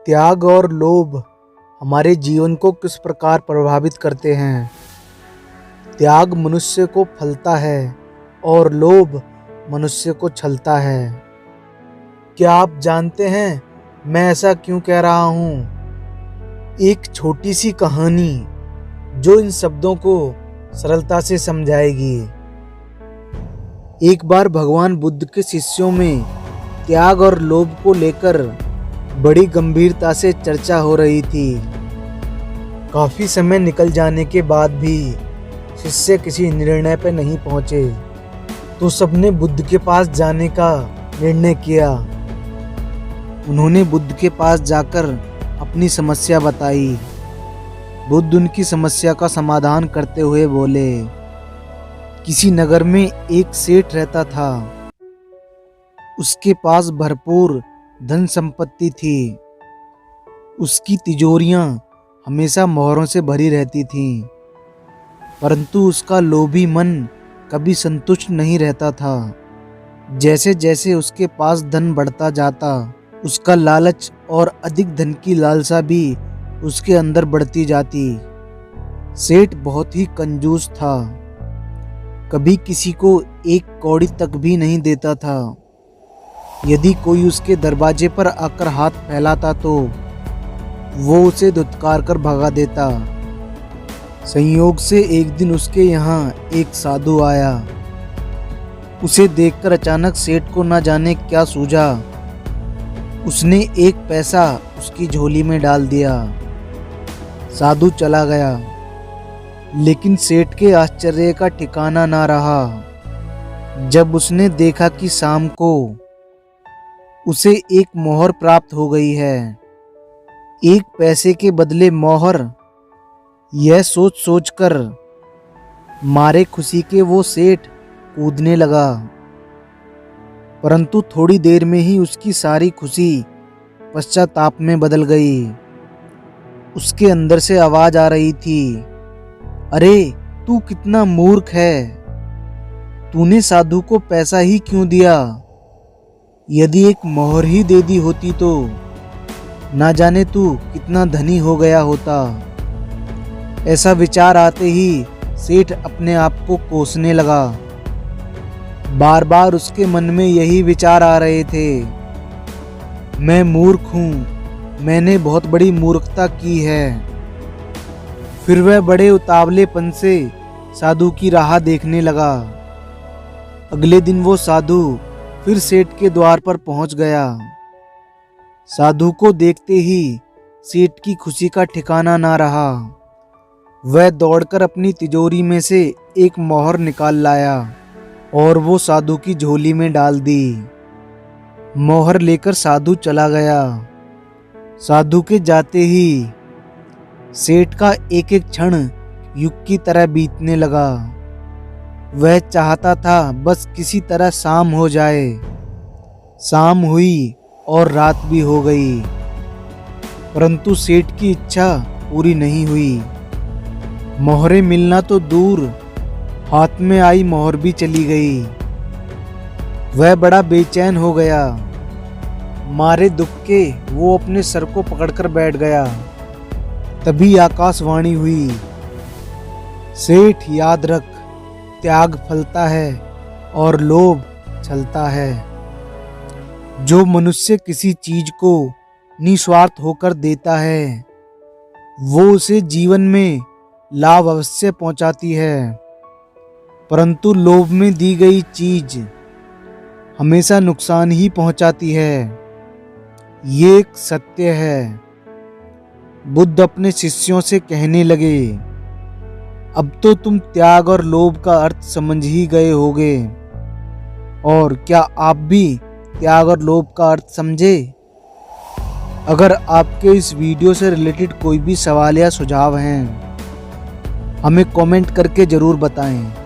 त्याग और लोभ हमारे जीवन को किस प्रकार प्रभावित करते हैं। त्याग मनुष्य को फलता है और लोभ मनुष्य को छलता है। क्या आप जानते हैं मैं ऐसा क्यों कह रहा हूँ? एक छोटी सी कहानी जो इन शब्दों को सरलता से समझाएगी। एक बार भगवान बुद्ध के शिष्यों में त्याग और लोभ को लेकर बड़ी गंभीरता से चर्चा हो रही थी। काफी समय निकल जाने के बाद भी शिष्य किसी निर्णय पर नहीं पहुंचे, तो सबने बुद्ध के पास जाने का निर्णय किया। उन्होंने बुद्ध के पास जाकर अपनी समस्या बताई। बुद्ध उनकी समस्या का समाधान करते हुए बोले, किसी नगर में एक सेठ रहता था। उसके पास भरपूर धन संपत्ति थी। उसकी तिजोरियां हमेशा मोहरों से भरी रहती थीं, परंतु उसका लोभी मन कभी संतुष्ट नहीं रहता था। जैसे जैसे उसके पास धन बढ़ता जाता, उसका लालच और अधिक धन की लालसा भी उसके अंदर बढ़ती जाती। सेठ बहुत ही कंजूस था, कभी किसी को एक कौड़ी तक भी नहीं देता था। यदि कोई उसके दरवाजे पर आकर हाथ फैलाता तो वो उसे धुतकार कर भगा देता। संयोग से एक दिन उसके यहाँ एक साधु आया। उसे देखकर अचानक सेठ को न जाने क्या सूझा। उसने एक पैसा उसकी झोली में डाल दिया। साधु चला गया, लेकिन सेठ के आश्चर्य का ठिकाना ना रहा जब उसने देखा कि शाम को उसे एक मोहर प्राप्त हो गई है। एक पैसे के बदले मोहर। यह सोच सोचकर मारे खुशी के वो सेठ कूदने लगा, परंतु थोड़ी देर में ही उसकी सारी खुशी पश्चाताप में बदल गई। उसके अंदर से आवाज आ रही थी, अरे तू कितना मूर्ख है, तूने साधु को पैसा ही क्यों दिया? यदि एक मोहर ही दे दी होती तो ना जाने तू कितना धनी हो गया होता। ऐसा विचार आते ही सेठ अपने आप को कोसने लगा। बार बार उसके मन में यही विचार आ रहे थे, मैं मूर्ख हूँ, मैंने बहुत बड़ी मूर्खता की है। फिर वह बड़े उतावलेपन से साधु की राह देखने लगा। अगले दिन वो साधु फिर सेठ के द्वार पर पहुंच गया। साधु को देखते ही सेठ की खुशी का ठिकाना ना रहा। वह दौड़कर अपनी तिजोरी में से एक मोहर निकाल लाया और वो साधु की झोली में डाल दी। मोहर लेकर साधु चला गया। साधु के जाते ही सेठ का एक एक क्षण युग की तरह बीतने लगा। वह चाहता था बस किसी तरह शाम हो जाए। शाम हुई और रात भी हो गई, परंतु सेठ की इच्छा पूरी नहीं हुई। मोहरें मिलना तो दूर, हाथ में आई मोहर भी चली गई। वह बड़ा बेचैन हो गया। मारे दुख के वो अपने सर को पकड़कर बैठ गया। तभी आकाशवाणी हुई, सेठ याद रख, त्याग फलता है और लोभ छलता है। जो मनुष्य किसी चीज को निस्वार्थ होकर देता है, वो उसे जीवन में लाभ अवश्य पहुंचाती है, परंतु लोभ में दी गई चीज हमेशा नुकसान ही पहुंचाती है। ये एक सत्य है। बुद्ध अपने शिष्यों से कहने लगे, अब तो तुम त्याग और लोभ का अर्थ समझ ही गए होगे, और क्या आप भी त्याग और लोभ का अर्थ समझे? अगर आपके इस वीडियो से रिलेटेड कोई भी सवाल या सुझाव हैं, हमें कमेंट करके ज़रूर बताएं।